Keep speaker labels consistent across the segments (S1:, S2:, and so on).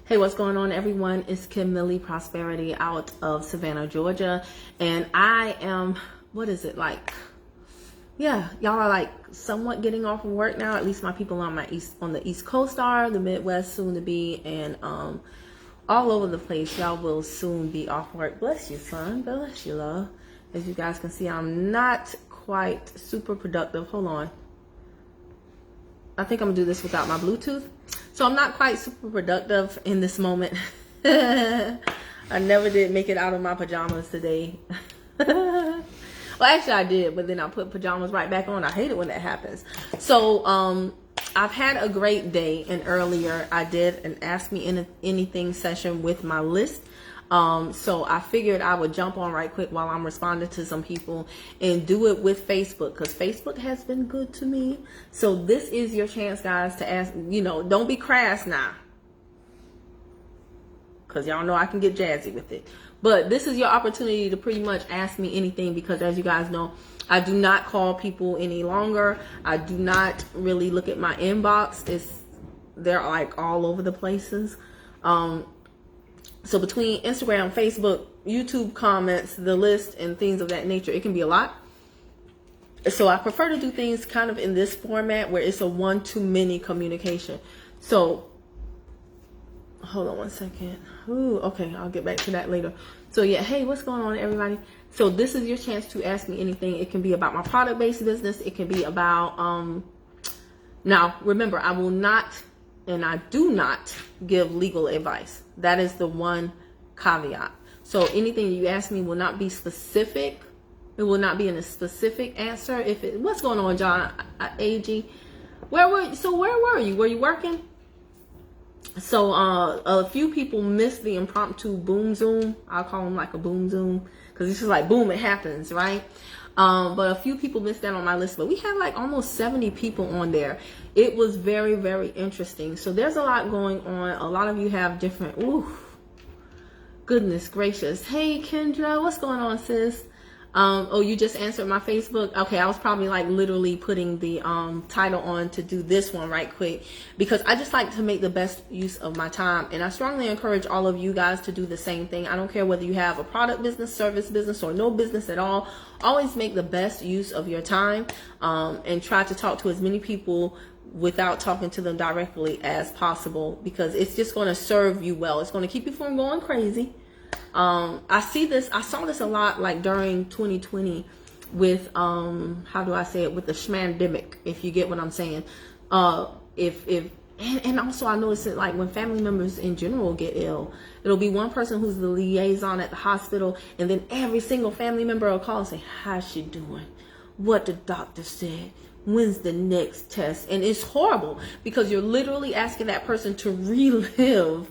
S1: Hey, what's going on, everyone? It's Kim Millie Prosperity out of Savannah, Georgia. And I am, what is it like? Yeah, y'all are like somewhat getting off of work now. At least my people on the East Coast are, the Midwest soon to be, and all over the place. Y'all will soon be off work. Bless you, son. Bless you, love. As you guys can see, I'm not quite super productive. Hold on. I think I'm gonna do this without my Bluetooth. So I'm not quite super productive in this moment. I never did make it out of my pajamas today. Well, actually I did, but then I put pajamas right back on. I hate it when that happens. So I've had a great day, and earlier I did an Ask Me Anything session with my list. So I figured I would jump on right quick while I'm responding to some people and do it with Facebook, because Facebook has been good to me. So this is your chance, guys, to ask, don't be crass now, because y'all know I can get jazzy with it. But this is your opportunity to pretty much ask me anything, because as you guys know, I do not call people any longer. I do not really look at my inbox. They're like all over the places. So between Instagram, Facebook, YouTube comments, the list, and things of that nature, it can be a lot. So I prefer to do things kind of in this format where it's a one-to-many communication. So hold on one second. Ooh, okay, I'll get back to that later. So yeah, hey, what's going on, everybody? So this is your chance to ask me anything. It can be about my product-based business. It can be about, now remember, I will not, and I do not give legal advice. That is the one caveat. So anything you ask me will not be specific. It will not be in a specific answer. What's going on, John? AG, where were you? Were you working? So a few people missed the impromptu boom zoom. I'll call them like a boom zoom, because it's just like boom, it happens, right? But a few people missed that on my list, but we had like almost 70 people on there. It was very, very interesting. So there's a lot going on. A lot of you have different, goodness gracious. Hey, Kendra, what's going on, sis? Oh, you just answered my Facebook. Okay, I was probably like literally putting the title on to do this one right quick, because I just like to make the best use of my time, and I strongly encourage all of you guys to do the same thing. I don't care whether you have a product business, service business, or no business at all. Always make the best use of your time, and try to talk to as many people without talking to them directly as possible, because it's just going to serve you well. It's going to keep you from going crazy. I saw this a lot like during 2020 with, how do I say it, with the schmandemic, if you get what I'm saying. And also I noticed it like when family members in general get ill, it'll be one person who's the liaison at the hospital, and then every single family member will call and say, how's she doing? What the doctor said? When's the next test? And it's horrible, because you're literally asking that person to relive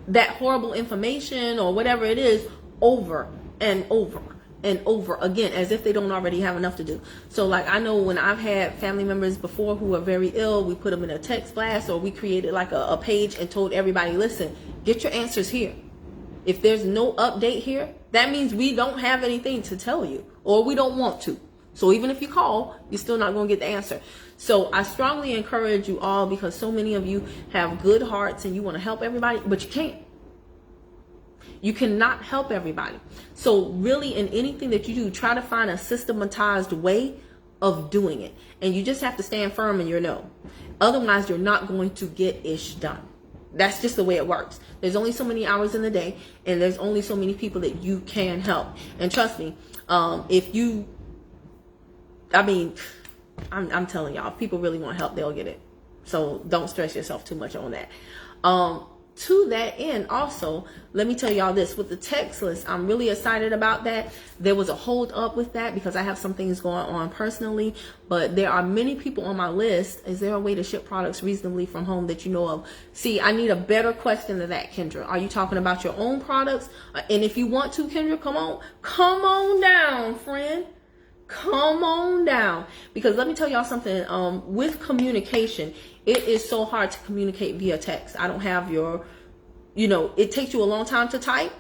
S1: that horrible information or whatever it is over and over and over again, as if they don't already have enough to do. So like, I know when I've had family members before who are very ill, we put them in a text blast, or we created like a page and told everybody, listen, get your answers here. If there's no update here, that means we don't have anything to tell you, or we don't want to. So even if you call, you're still not going to get the answer. So I strongly encourage you all, because so many of you have good hearts and you want to help everybody, but you can't. You cannot help everybody. So really, in anything that you do, try to find a systematized way of doing it. And you just have to stand firm in your no. Otherwise, you're not going to get ish done. That's just the way it works. There's only so many hours in the day, and there's only so many people that you can help. And trust me, I'm telling y'all, if people really want help, they'll get it. So don't stress yourself too much on that. To that end, also, let me tell y'all this, with the text list, I'm really excited about that. There was a hold up with that because I have some things going on personally, but there are many people on my list. Is there a way to ship products reasonably from home that you know of? See, I need a better question than that, Kendra. Are you talking about your own products? And if you want to, Kendra, come on down, friend. Come on down, because let me tell y'all something. With communication, it is so hard to communicate via text. I don't have your, it takes you a long time to type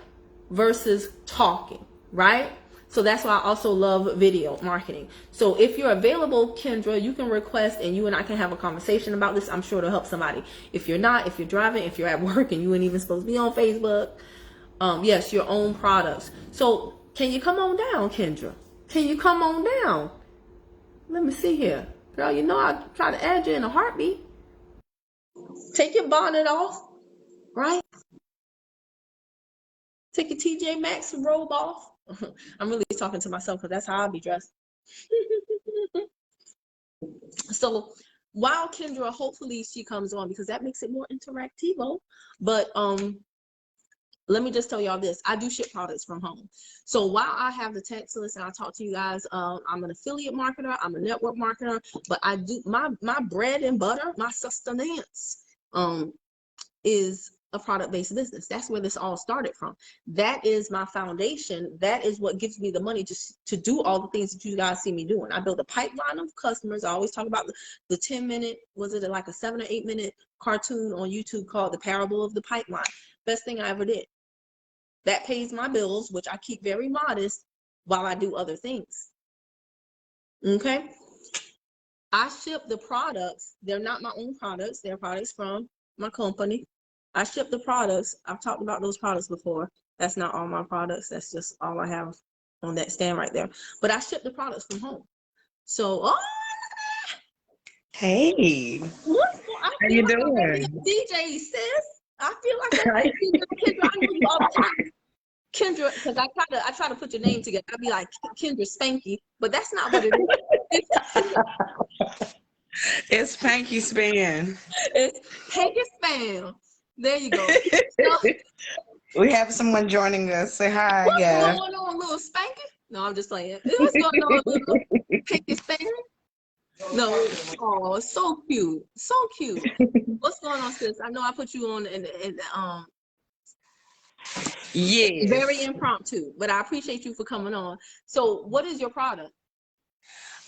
S1: versus talking, right? So that's why I also love video marketing. So if you're available, Kendra, you can request and you and I can have a conversation about this. I'm sure it'll help somebody. If you're not, if you're driving, if you're at work and you ain't even supposed to be on Facebook, yes, your own products. So can you come on down, Kendra? Can you come on down? Let me see here. Girl, you know I try to add you in a heartbeat. Take your bonnet off, right? Take your TJ Maxx robe off. I'm really talking to myself because that's how I'll be dressed. So while Kendra, hopefully she comes on because that makes it more interactive. But let me just tell y'all this. I do ship products from home. So while I have the text list and I talk to you guys, I'm an affiliate marketer, I'm a network marketer, but I do my bread and butter, my sustenance is a product-based business. That's where this all started from. That is my foundation. That is what gives me the money to do all the things that you guys see me doing. I build a pipeline of customers. I always talk about the 10-minute, was it like a 7 or 8 minute cartoon on YouTube called The Parable of the Pipeline? Best thing I ever did. That pays my bills, which I keep very modest while I do other things. Okay? I ship the products. They're not my own products. They're products from my company. I ship the products. I've talked about those products before. That's not all my products. That's just all I have on that stand right there. But I ship the products from home. So,
S2: Hey,
S1: I
S2: how
S1: feel
S2: you
S1: like I'm
S2: doing?
S1: a DJ, sis. I feel like I'm Kendra, I know you all the time. Kendra, because I try to put your name together. I'd be like Kendra Spanky, but that's not what it is.
S2: It's Panky Span.
S1: It's Peggy Spam. There you go. So,
S2: We have someone joining us. Say hi,
S1: what's
S2: yeah.
S1: going on, little Spanky? No, I'm just playing. What's going on, little Peggy Spam? No, oh, so cute, so cute. What's going on, sis? I know I put you on and very
S2: Yes.
S1: impromptu, but I appreciate you for coming on. So, what is your product?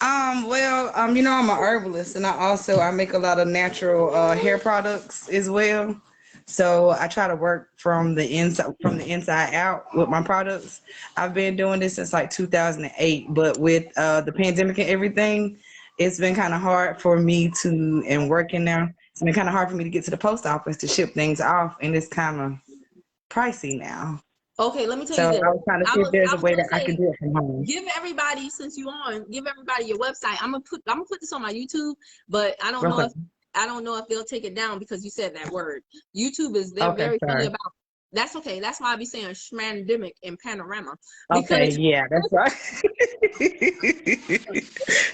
S2: I'm a herbalist and I make a lot of natural hair products as well. So I try to work from the inside out with my products. I've been doing this since like 2008, but with the pandemic and everything, it's been kind of hard for me and working now. It's been kind of hard for me to get to the post office to ship things off, and it's kind of pricey now.
S1: Okay, let me tell
S2: So
S1: you
S2: I
S1: this.
S2: was trying to see if there's
S1: I
S2: a
S1: was
S2: way
S1: gonna
S2: that I can
S1: say,
S2: do it from home.
S1: give everybody, since you on, give everybody your website. I'm gonna put this on my YouTube, but I don't
S2: Okay.
S1: know if they'll take it down because you said that word. YouTube they're
S2: Okay,
S1: very funny
S2: sorry.
S1: about. That's okay. That's why I be saying schmandemic and panorama
S2: Okay,
S1: because
S2: yeah, that's right.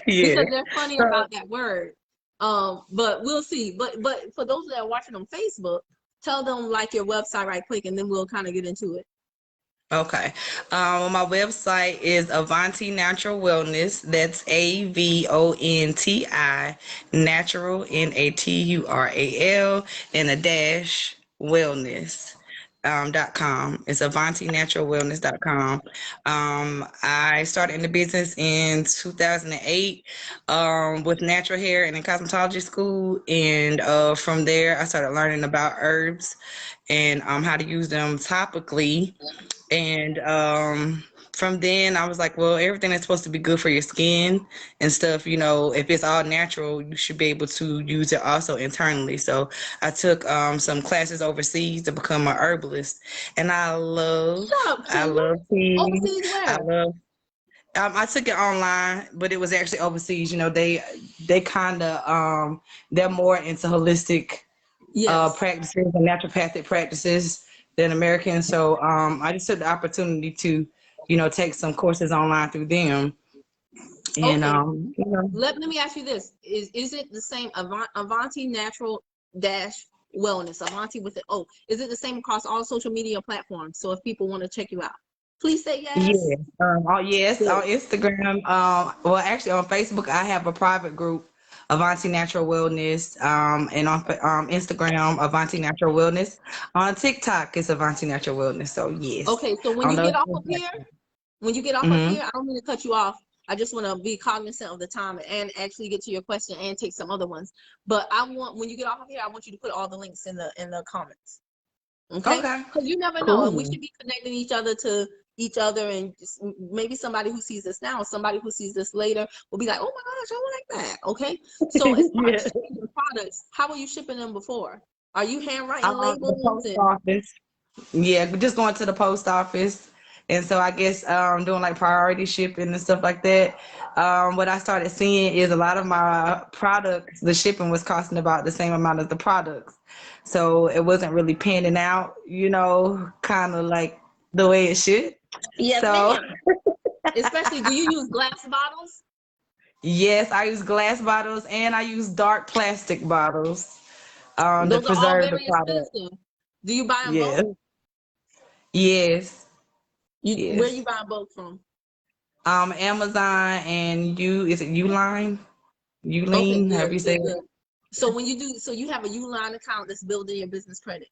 S2: Yeah.
S1: because they're funny
S2: So,
S1: about that word. But we'll see. But for those that are watching on Facebook, tell them like your website right quick, and then we'll kind of get into it.
S2: okay. My website is Avanti Natural Wellness. That's AVONTI Natural NATURAL and a dash wellness. .com. It's AvantiNaturalWellness.com. I started in the business in 2008 with natural hair and in cosmetology school, and from there I started learning about herbs and how to use them topically. And from then I was like, well, everything that's supposed to be good for your skin and stuff, if it's all natural, you should be able to use it also internally. So I took some classes overseas to become an herbalist, and
S1: Shut up,
S2: I
S1: Kendra.
S2: love tea.
S1: Overseas
S2: I
S1: where?
S2: love. I took it online, but it was actually overseas. They kind of they're more into holistic
S1: Yes.
S2: practices and naturopathic practices than Americans. So I just took the opportunity to, take some courses online through them. And
S1: Okay. Let me ask you this: Is it the same Avanti Natural Dash Wellness? Avanti with it. Oh, is it the same across all social media platforms? So if people want to check you out, please say yes.
S2: yes, yes,
S1: Good.
S2: on Instagram. Well, actually on Facebook, I have a private group, Avanti Natural Wellness. And on Instagram, Avanti Natural Wellness. On TikTok, it's Avanti Natural Wellness. So yes,
S1: Okay. So when
S2: on
S1: you
S2: those.
S1: get off of here, I don't mean to cut you off. I just want to be cognizant of the time and actually get to your question and take some other ones. But when you get off of here, I want you to put all the links in the comments. Okay?
S2: Okay,
S1: Because you never know, and we
S2: cool.
S1: should be connecting each other to each other, and just maybe somebody who sees this now, somebody who sees this later will be like, oh my gosh, I like that. Okay. So as far as shipping the products, how were you shipping them before? Are you handwriting
S2: The
S1: labels
S2: post
S1: and
S2: office. Yeah, just going to the post office. And so I guess doing like priority shipping and stuff like that. What I started seeing is a lot of my products, the shipping was costing about the same amount as the products. So it wasn't really panning out, kind of like the way it should.
S1: yes,
S2: So
S1: ma'am. Especially, do you use glass bottles?
S2: yes, I use glass bottles and I use dark plastic bottles to
S1: Those are all
S2: preserve the
S1: very
S2: product.
S1: expensive. Do you buy them
S2: Yes,
S1: both?
S2: yes,
S1: Where you
S2: yes.
S1: buying both from?
S2: Amazon and is it Uline?
S1: Okay,
S2: Uline,
S1: good,
S2: however you say
S1: good,
S2: it.
S1: good. So when you do, so you have a Uline account that's building your business credit.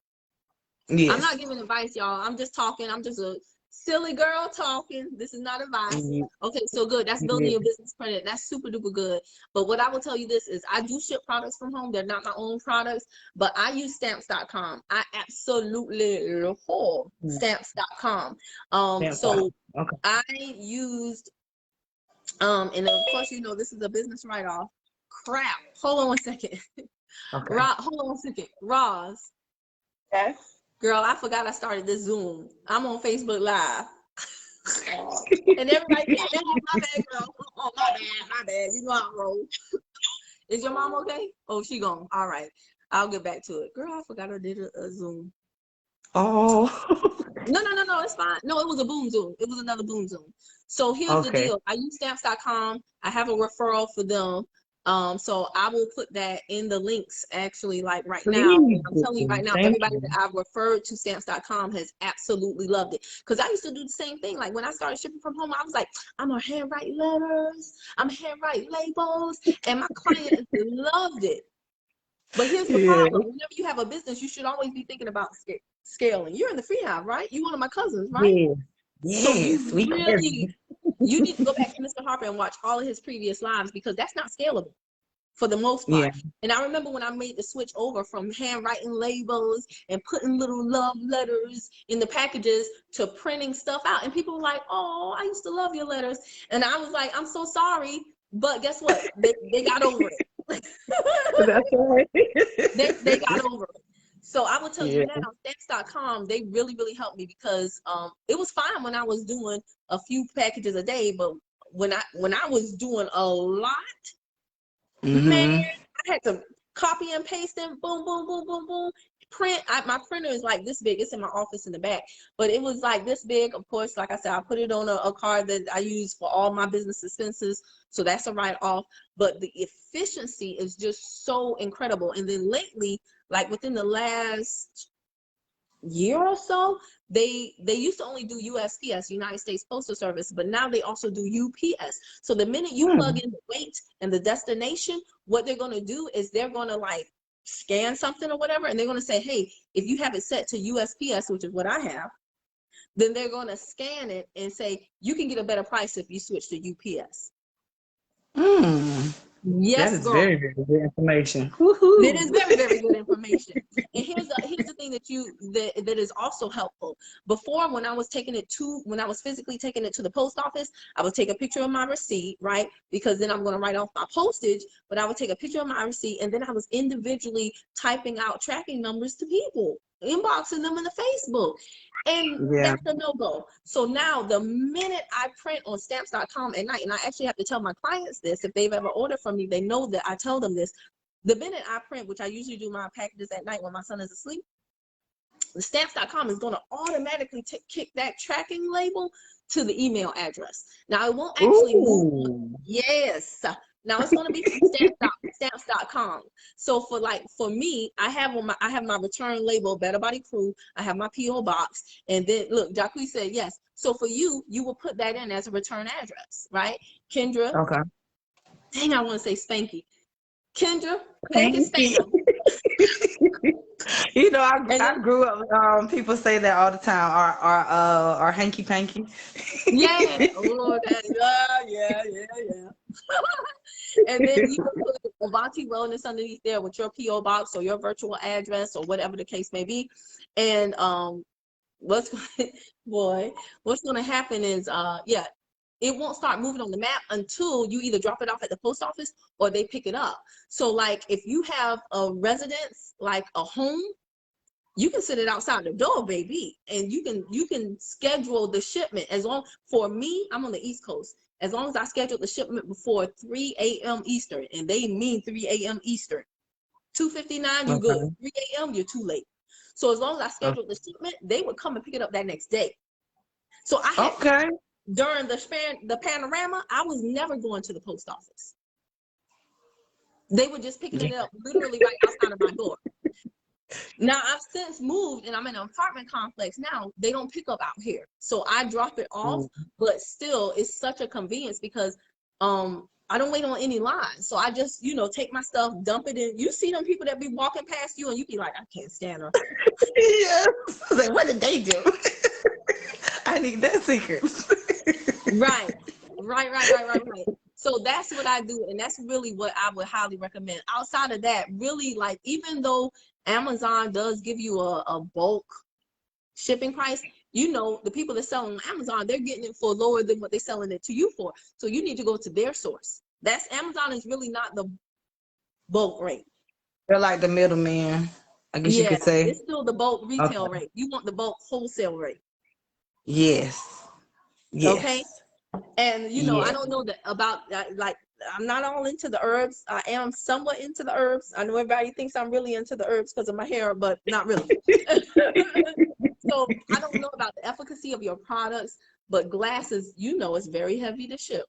S1: I'm not
S2: Yes.
S1: giving advice, y'all. I'm just talking. I'm just a silly girl talking. This is not advice.
S2: Ye-
S1: Okay, so good. That's building your
S2: Yes.
S1: business credit. That's super duper good. But what I will tell you this is I do ship products from home. They're not my own products, but I use stamps.com. I absolutely love stamps.com.
S2: Stamp
S1: So
S2: file. Okay.
S1: I used and of course, this is a business write-off. Crap. Hold on one second.
S2: Okay.
S1: Hold on one second. Roz,
S2: Okay.
S1: girl, I forgot I started this Zoom. I'm on Facebook Live. And everybody can hear you. My bad, girl. Oh, my bad. You know I roll. Is your mom okay? Oh, she gone. All right. I'll get back to it. Girl, I forgot I did a Zoom.
S2: Oh.
S1: No, it's fine. No, it was a boom Zoom. It was another boom Zoom. So here's the
S2: Okay.
S1: deal. I use stamps.com. I have a referral for them. So I will put that in the links actually like right now.
S2: Please
S1: I'm telling you
S2: do.
S1: right now,
S2: Thank
S1: everybody
S2: you.
S1: that I've referred to stamps.com has absolutely loved it. Because I used to do the same thing. Like when I started shipping from home, I was like, I'm gonna handwrite letters, I'm handwrite labels, and my clients loved it. But here's the
S2: Yeah.
S1: problem. Whenever you have a business, you should always be thinking about scaling. You're in the free house, right? You're one of my cousins, right?
S2: Yes.
S1: So
S2: Yes. We cousins.
S1: you need to go back to Mr. Harper and watch all of his previous lives because that's not scalable for the most
S2: Yeah.
S1: part. And I remember when I made the switch over from handwriting labels and putting little love letters in the packages to printing stuff out. And people were like, oh, I used to love your letters. And I was like, I'm so sorry. But guess what? They got over it.
S2: That's right.
S1: They got over it. So I will tell you
S2: Yeah.
S1: now, stamps.com, they really, really helped me because it was fine when I was doing a few packages a day, but when I was doing a lot, man,
S2: Mm-hmm.
S1: I had to copy and paste them, boom, boom, boom, boom, boom. My printer is like this big. It's in my office in the back, but it was like this big. Of course, like I said, I put it on a card that I use for all my business expenses, so that's a write-off. But the efficiency is just so incredible. And then lately, like within the last year or so, they used to only do USPS, United States Postal Service, but now they also do UPS. So the minute you plug in the weight and the destination, what they're going to do is they're going to like scan something or whatever, and they're going to say, hey, if you have it set to USPS, which is what I have, then they're going to scan it and say you can get a better price if you switch to UPS.
S2: That
S1: Yes,
S2: is
S1: girl.
S2: very, very good information.
S1: That
S2: Woohoo.
S1: is very, very good information. And here's the thing that is also helpful. Before, when I was physically taking it to the post office, I would take a picture of my receipt, right? Because then I'm going to write off my postage, but I would take a picture of my receipt and then I was individually typing out tracking numbers to people, inboxing them in the Facebook. And
S2: Yeah.
S1: that's a no-go. So now the minute I print on stamps.com at night, and I actually have to tell my clients this, if they've ever ordered from me, they know that I tell them this. The minute I print, which I usually do my packages at night when my son is asleep, the stamps.com is going to automatically kick that tracking label to the email address. Now, it won't actually move.
S2: Ooh.
S1: Yes. Now it's going to be from stamps.com. So for me, I have my return label, BetterBodyCrew. I have my PO box, and then look, Jacque said yes. So for you will put that in as a return address, right? Kendra,
S2: Okay.
S1: dang, I want to say Spanky. Kendra, Pank and
S2: Thank you.
S1: Spam. And
S2: I
S1: then,
S2: grew up. People say that all the time. Our hanky panky.
S1: yeah, oh, yeah. And then you can put Avanti Wellness underneath there with your PO box or your virtual address or whatever the case may be. And what's boy, what's going to happen is, yeah, it won't start moving on the map until you either drop it off at the post office or they pick it up. So like if you have a residence, like a home, you can sit it outside the door, baby, and you can schedule the shipment. As long, for me, I'm on the East Coast, as long as I schedule the shipment before 3 a.m. Eastern, and they mean 3 a.m. Eastern. 2:59, you good.
S2: Okay.
S1: 3 a.m., you're too late. So as long as I
S2: Okay.
S1: scheduled the shipment, they would come and pick it up that next day. So I had,
S2: Okay.
S1: during the panorama, I was never going to the post office. They were just picking it up literally right outside of my door. Now I've since moved and I'm in an apartment complex now. They don't pick up out here. So I drop it off, but still it's such a convenience because I don't wait on any line. So I just, take my stuff, dump it in. You see them people that be walking past you and you be like, I can't stand her.
S2: Yes. I was like, what did they do? I need that secret.
S1: Right. So that's what I do. And that's really what I would highly recommend. Outside of that, really, like, even though Amazon does give you a bulk shipping price, the people that sell on Amazon, they're getting it for lower than what they're selling it to you for. So you need to go to their source. Amazon is really not the bulk rate.
S2: They're like the middleman, I guess you
S1: Yeah,
S2: could say.
S1: it's still the bulk retail
S2: Okay.
S1: rate. You want the bulk wholesale rate.
S2: Yes.
S1: Okay.
S2: Yes.
S1: And I
S2: Yes.
S1: don't know that about like, I'm not all into the herbs. I am somewhat into the herbs. I know everybody thinks I'm really into the herbs because of my hair, but not really. So I don't know about the efficacy of your products, but glass is, it's very heavy to ship.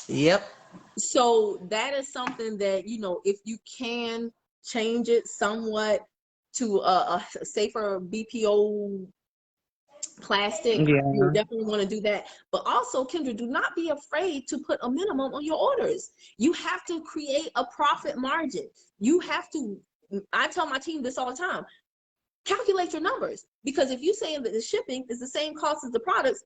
S2: Yep.
S1: So that is something that, if you can change it somewhat to a safer BPO plastic,
S2: Yeah.
S1: you definitely want to do that. But also, Kendra, do not be afraid to put a minimum on your orders. You have to create a profit margin. You have to, I tell my team this all the time, calculate your numbers, because if you saying that the shipping is the same cost as the products,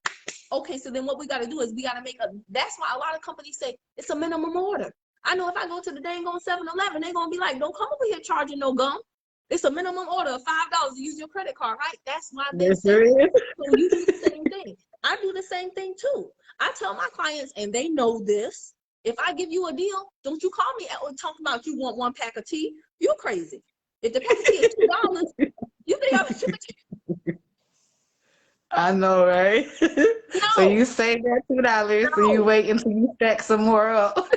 S1: okay, so then what we got to do is we got to that's why a lot of companies say it's a minimum order. I know if I go to the dang on 7-Eleven, they're going to be like, don't come over here charging no gum. It's a minimum order of $5 to use your credit card, right? That's why they say it. So you do the same thing. I do the same thing too. I tell my clients, and they know this, if I give you a deal, don't you call me talking about you want 1 pack of tea. You're crazy. If the pack of tea is $2, you think I would ship it to you?
S2: I know, right? So
S1: No.
S2: you save that $2 and you wait until you stack some more up.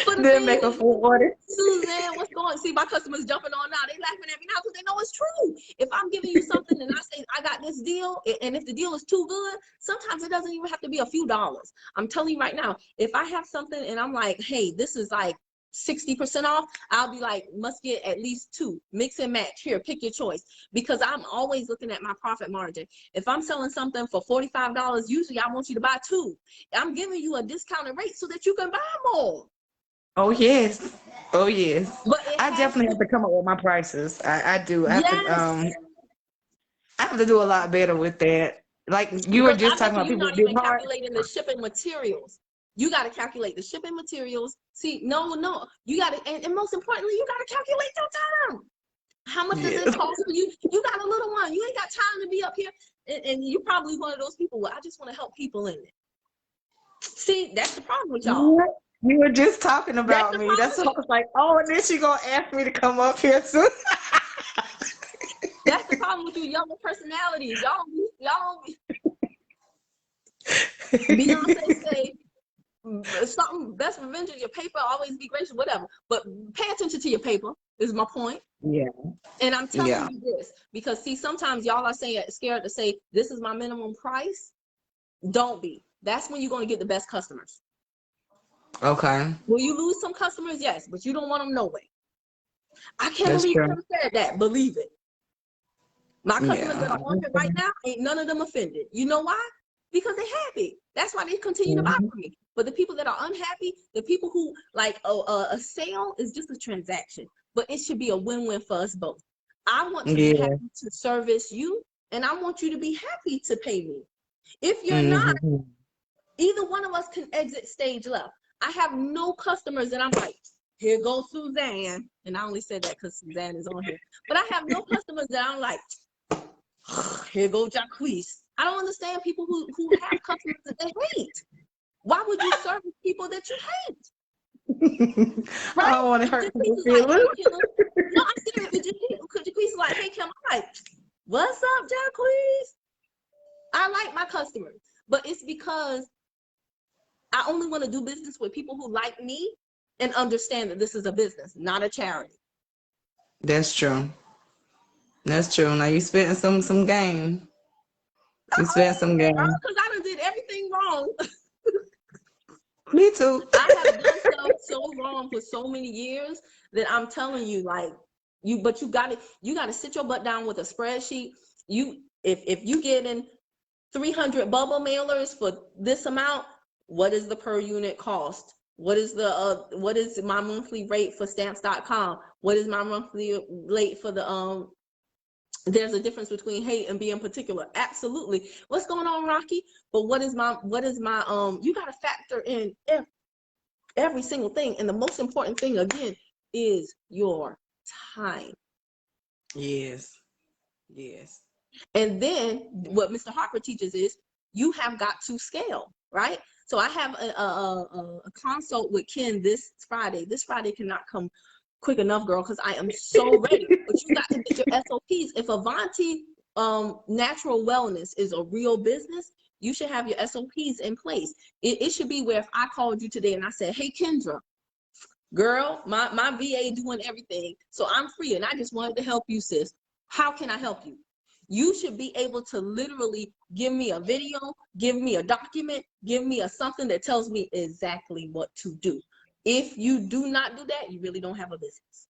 S1: But the
S2: Then
S1: thing
S2: make a
S1: is,
S2: full order.
S1: Suzanne, what's going on? See, my customers jumping on now. They laughing at me now because they know it's true. If I'm giving you something and I say I got this deal, and if the deal is too good, sometimes it doesn't even have to be a few dollars. I'm telling you right now, if I have something and I'm like, hey, this is like 60% off, I'll be like, must get at least 2. Mix and match. Here, pick your choice. Because I'm always looking at my profit margin. If I'm selling something for $45, usually I want you to buy 2. I'm giving you a discounted rate so that you can buy more.
S2: Oh yes. Oh yes.
S1: But it
S2: I
S1: has
S2: definitely
S1: to,
S2: have to come up with my prices. I do.
S1: yes.
S2: I have to do a lot better with that. Like you were
S1: Because
S2: just
S1: I bet
S2: talking about
S1: you're
S2: people
S1: not
S2: with big
S1: even
S2: hearts.
S1: calculating the shipping materials. You got to calculate the shipping materials. See, no. You got to, and most importantly, you got to calculate your time. How much does it
S2: Yes.
S1: cost for you? You got a little one. You ain't got time to be up here. And you're probably one of those people where I just want to help people in it. See, that's the problem with y'all.
S2: What? You were just talking
S1: That's
S2: about
S1: the
S2: me.
S1: problem
S2: That's
S1: with
S2: what I was like, oh, and then she gonna ask me to come up here too.
S1: That's the problem with you younger personalities. Y'all Beyonce say something, best revenge of your paper, always be gracious, whatever. But pay attention to your paper is my point.
S2: Yeah.
S1: And I'm telling
S2: Yeah.
S1: you this because see, sometimes y'all are scared to say this is my minimum price. Don't be. That's when you're going to get the best customers.
S2: Okay.
S1: Will you lose some customers? Yes, but you don't want them no way. I can't
S2: That's
S1: believe you
S2: true.
S1: ever said that. Believe it. My customers that
S2: Yeah.
S1: are on here right now, ain't none of them offended. You know why? Because they're happy. That's why they continue to buy
S2: Mhm.
S1: from me. But the people that are unhappy, the people who like a sale is just a transaction, but it should be a win-win for us both. I want to be
S2: Yeah.
S1: happy to service you, and I want you to be happy to pay me. If you're not,
S2: Mm-hmm.
S1: either one of us can exit stage left. I have no customers that I'm like, here goes Suzanne. And I only said that because Suzanne is on here. But I have no customers that I'm like, here go Jacquees. I don't understand people who have customers that they hate. Why would you service people that you hate? Right?
S2: I don't want to hurt
S1: Jacquees
S2: people's
S1: is like, hey,
S2: feelings.
S1: Kim. No, I'm serious. Jacquees is like, hey, Kim. I'm like, what's up, Jacquees? I like my customers, but it's because I only want to do business with people who like me and understand that this is a business, not a charity.
S2: That's true. That's true. Now you spitting some game. You spitting some game.
S1: Because I done did everything wrong.
S2: Me too.
S1: I have done stuff so wrong for so many years that I'm telling you, like, you gotta sit your butt down with a spreadsheet. If you get in 300 bubble mailers for this amount, what is the per unit cost? What is my monthly rate for stamps.com? What is my monthly rate for the there's a difference between hate and being particular. Absolutely. What's going on, Rocky? But what is my you got to factor in every single thing. And the most important thing again is your time.
S2: Yes. Yes.
S1: And then what Mr. Harper teaches is you have got to scale, right? So I have a consult with Ken this Friday. This Friday cannot come quick enough, girl, because I am so ready. But you got to get your SOPs. If Avanti Natural Wellness is a real business, you should have your SOPs in place. It should be where if I called you today and I said, hey, Kendra, girl, my VA doing everything, so I'm free and I just wanted to help you, sis. How can I help you? You should be able to literally give me a video, give me a document, give me something that tells me exactly what to do. If you do not do that, you really don't have a business.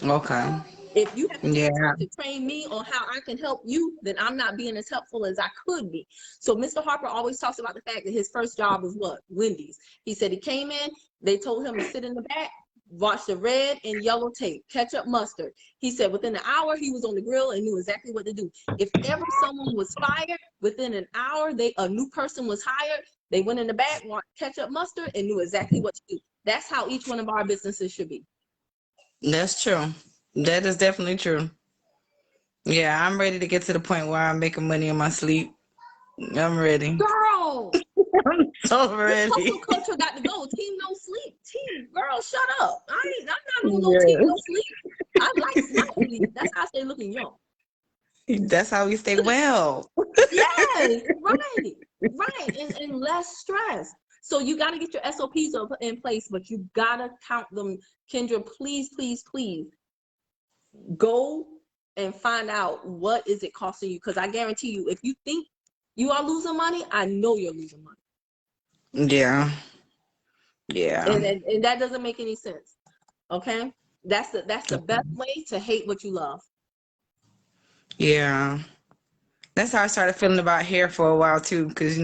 S2: Okay.
S1: If you have taken
S2: Yeah.
S1: time to train me on how I can help you, then I'm not being as helpful as I could be. So Mr. Harper always talks about the fact that his first job was what? Wendy's. He said he came in, they told him to sit in the back, watch the red and yellow tape, ketchup, mustard. He said within an hour, he was on the grill and knew exactly what to do. If ever someone was fired, within an hour, a new person was hired, they went in the back, watched ketchup, mustard, and knew exactly what to do. That's how each one of our businesses should be.
S2: That's true. That is definitely true. Yeah, I'm ready to get to the point where I'm making money in my sleep. I'm ready.
S1: Girl,
S2: I'm so ready.
S1: hustle culture got to go. Team no sleep. Team, girl, shut up. I'm not doing no team no sleep. I like my sleep. That's how I stay looking young.
S2: That's how we stay well.
S1: Yes, right, and less stress. So you got to get your SOPs in place, but you got to count them. Kendra, please, please, please go and find out what is it costing you. Because I guarantee you, if you think you are losing money, I know you're losing money.
S2: Yeah. Yeah.
S1: And that doesn't make any sense. Okay? That's the best way to hate what you love.
S2: Yeah. That's how I started feeling about hair for a while too, because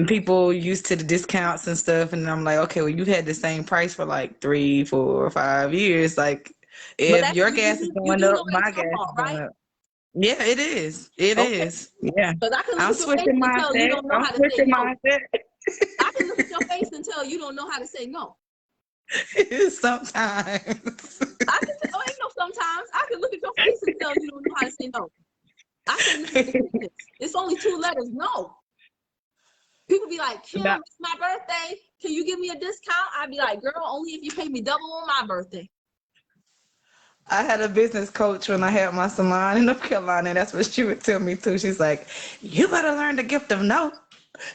S2: people used to the discounts and stuff, and I'm like, okay, well, you had the same price for like 3, 4, 5 years. Like, if your gas is
S1: you
S2: going
S1: do
S2: up,
S1: know
S2: my
S1: that's your
S2: gas
S1: fault,
S2: is going
S1: right?
S2: up. Yeah, it is. It is. Yeah.
S1: Because I can
S2: I'm
S1: look at your face
S2: switching
S1: and tell you
S2: mindset.
S1: don't know
S2: I'm
S1: how to say
S2: switching
S1: no.
S2: mindset.
S1: I can look at your face and tell you don't know how to say no.
S2: Sometimes.
S1: I can tell, ain't no sometimes. I can look at your face and tell you don't know how to say no. I can look at the sentence. It's only 2 letters, no. People be like, Kim,
S2: Now,
S1: it's my birthday. Can you give me a discount? I'd be like, girl, only if you pay me double on my birthday.
S2: I had a business coach when I had my salon in North Carolina, and that's what she would tell me too. She's like, you better learn the gift of no.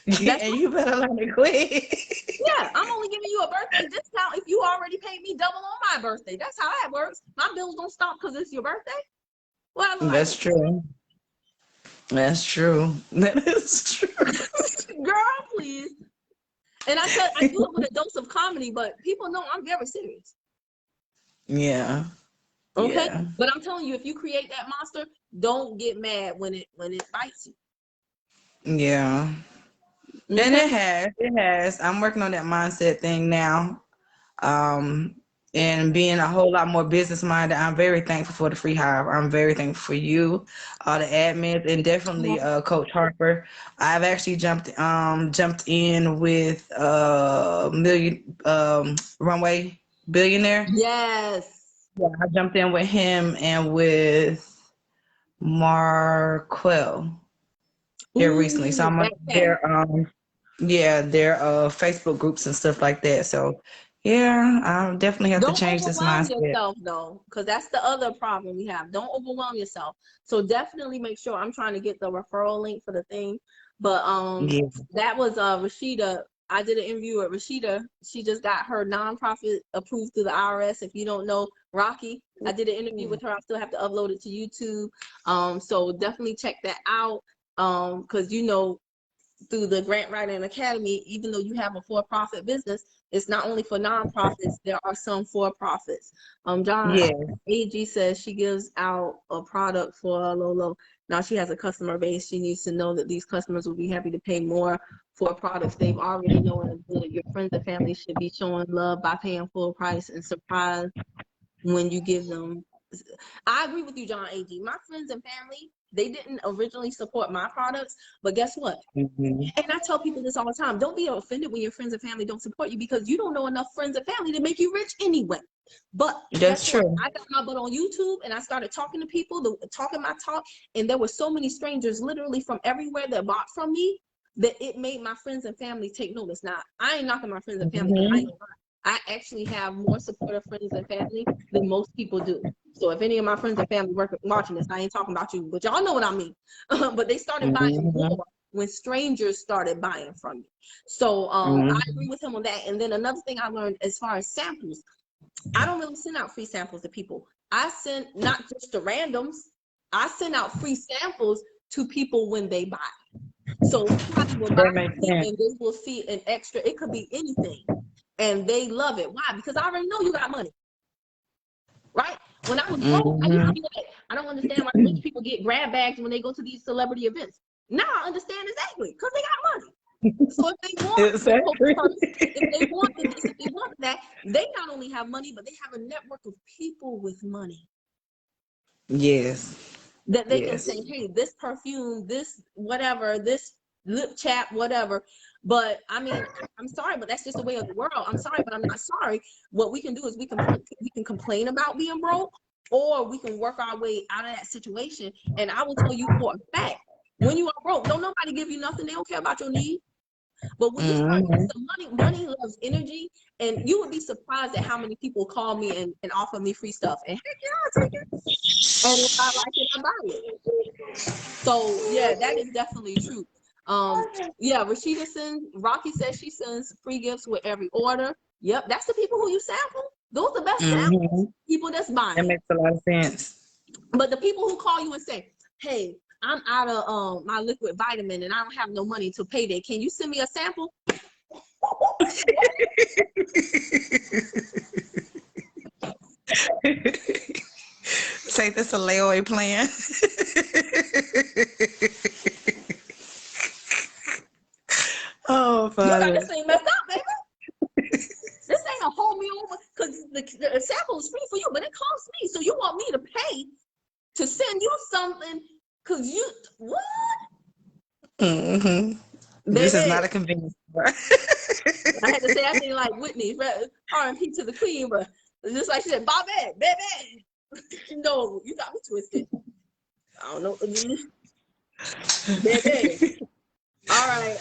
S2: And you better learn it quick.
S1: Yeah, I'm only giving you a birthday discount if you already paid me double on my birthday. That's how that works. My bills don't stop because it's your birthday. Well,
S2: That's true. That's true. That is true.
S1: Girl, please. And I do it with a dose of comedy, but people know I'm very serious.
S2: Yeah.
S1: Okay.
S2: Yeah.
S1: But I'm telling you, if you create that monster, don't get mad when it bites you.
S2: Yeah.
S1: Okay?
S2: And it has. I'm working on that mindset thing now. And being a whole lot more business minded. I'm very thankful for the free hive. I'm very thankful for you, all the admins, and definitely Coach Harper. I've actually jumped in with Runway Billionaire.
S1: Yes.
S2: Yeah, I jumped in with him and with Marquell here recently. So
S1: Ooh,
S2: I'm on
S1: that cat.
S2: their Facebook groups and stuff like that. So yeah, I definitely have to
S1: Don't
S2: change this
S1: overwhelm
S2: mindset.
S1: yourself though, because that's the other problem we have. Don't overwhelm yourself. So definitely make sure I'm trying to get the referral link for the thing. But
S2: Yeah.
S1: that was Rashida. I did an interview with Rashida. She just got her nonprofit approved through the IRS. If you don't know Rocky, I did an interview with her. I still have to upload it to YouTube. So definitely check that out. Because through the Grant Writing Academy, even though you have a for-profit business, it's not only for nonprofits, there are some for-profits. John
S2: Yeah.
S1: AG says she gives out a product for Lolo. Now she has a customer base. She needs to know that these customers will be happy to pay more for products they've already know and good. Your friends and family should be showing love by paying full price and surprise when you give them. I agree with you, John AG. My friends and family, they didn't originally support my products, but guess what?
S2: Mhm.
S1: And I tell people this all the time. Don't be offended when your friends and family don't support you, because you don't know enough friends and family to make you rich anyway. But guess
S2: That's
S1: what?
S2: true.
S1: I got my butt on YouTube and I started talking to people, talking my talk, and there were so many strangers literally from everywhere that bought from me that it made my friends and family take notice. Now, I ain't knocking my friends and family because
S2: Hmm.
S1: I actually have more supportive friends and family than most people do. So if any of my friends and family watching this, I ain't talking about you, but y'all know what I mean. But they started buying
S2: Hmm.
S1: more when strangers started buying from me. So I agree with him on that. And then another thing I learned as far as samples, I don't really send out free samples to people. I send not just to randoms, I send out free samples to people when they buy. So somebody will buy
S2: That makes
S1: from me
S2: sense.
S1: and they will see an extra, it could be anything. And they love it. Why? Because I already know you got money, right? When I was broke, I used to
S2: Hmm.
S1: be like, I don't understand why rich people get grab bags when they go to these celebrity events. Now I understand exactly, because they got money. So if they want the Coach
S2: Exactly.
S1: purse, if they want the this, if they want that, they not only have money, but they have a network of people with money
S2: Yes.
S1: that they can
S2: Yes.
S1: say, hey, this perfume, this whatever, this lip chap, whatever. But I mean, I'm sorry, but that's just the way of the world. I'm sorry, but I'm not sorry. What we can do is we can complain about being broke, or we can work our way out of that situation. And I will tell you for a fact, when you are broke, don't nobody give you nothing. They don't care about your needs. But when you start getting
S2: Hmm.
S1: some money loves energy, and you would be surprised at how many people call me and offer me free stuff. And heck yeah, I'll take it. And if I like it, I buy it. So yeah, that is definitely true. Um, yeah, Rocky says she sends free gifts with every order. Yep, that's the people who you sample. Those are the best samples.
S2: Hmm.
S1: People that's
S2: That
S1: buying.
S2: makes a lot of sense.
S1: But the people who call you and say, hey, I'm out of my liquid vitamin and I don't have no money to pay that. Can you send me a sample?
S2: Take this a layaway plan. Oh,
S1: You got
S2: Father.
S1: this thing messed up, baby. This ain't a hold me over, because the sample is free for you, but it costs me. So you want me to pay to send you something because you, what?
S2: Hmm. This is not
S1: Baby,
S2: a convenience store.
S1: I had to say, I think like Whitney, R&P to the queen, but just like she said, Bobby, baby. No, you got me twisted. I don't know. Baby. All right,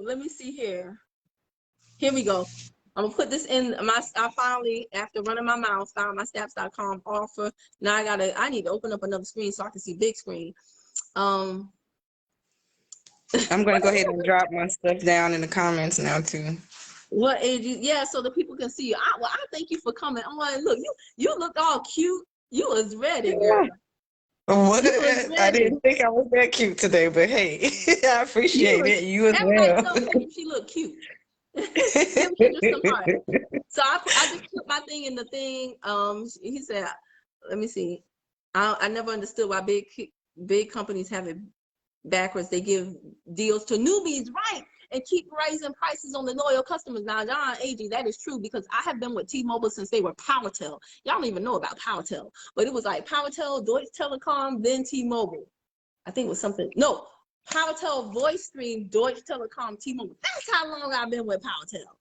S1: let me see here. Here we go. I'm gonna put this in I finally, after running my mouth, found my snaps.com offer. Now I need to open up another screen so I can see big screen. Um,
S2: I'm going to go ahead and drop my stuff down in the comments now, too.
S1: what age? Yeah, so the people can see you. I thank you for coming. I'm like, look, you looked all cute. You was ready, girl.
S2: What?
S1: You was
S2: I
S1: ready.
S2: didn't think I was that cute today, but hey, I
S1: You
S2: appreciate
S1: was.
S2: it. You as
S1: Everybody
S2: well.
S1: tell Kendra she looked cute. Give Kendra some heart. So I just put my thing in the thing. He said, let me see. I never understood why big companies have it backwards. They give deals to newbies, right? And keep raising prices on the loyal customers. Now, John AG, that is true, because I have been with T-Mobile since they were PowerTel. Y'all don't even know about PowerTel, but it was like PowerTel, Deutsche Telekom, then T-Mobile. I think it was something. No, PowerTel, VoiceStream, Deutsche Telekom, T-Mobile. That's how long I've been with PowerTel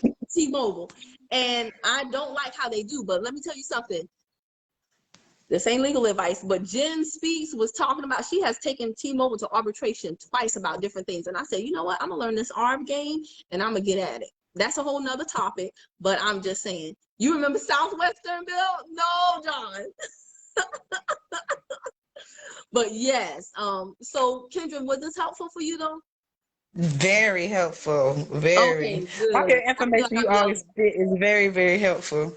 S1: / T-Mobile. And I don't like how they do, but let me tell you something. this ain't legal advice, but Jen Speaks was talking about, she has taken T-Mobile to arbitration twice about different things. And I said, you know what? I'm gonna learn this ARB game and I'm gonna get at it. That's a whole nother topic, but I'm just saying. You remember Southwestern Bill? No, John. But yes, so Kendra, was this helpful for you though?
S2: Very helpful. Very.
S1: Okay,
S2: Market
S1: good. I feel like
S2: information you
S1: I'm learning.
S2: always spit is very, very helpful.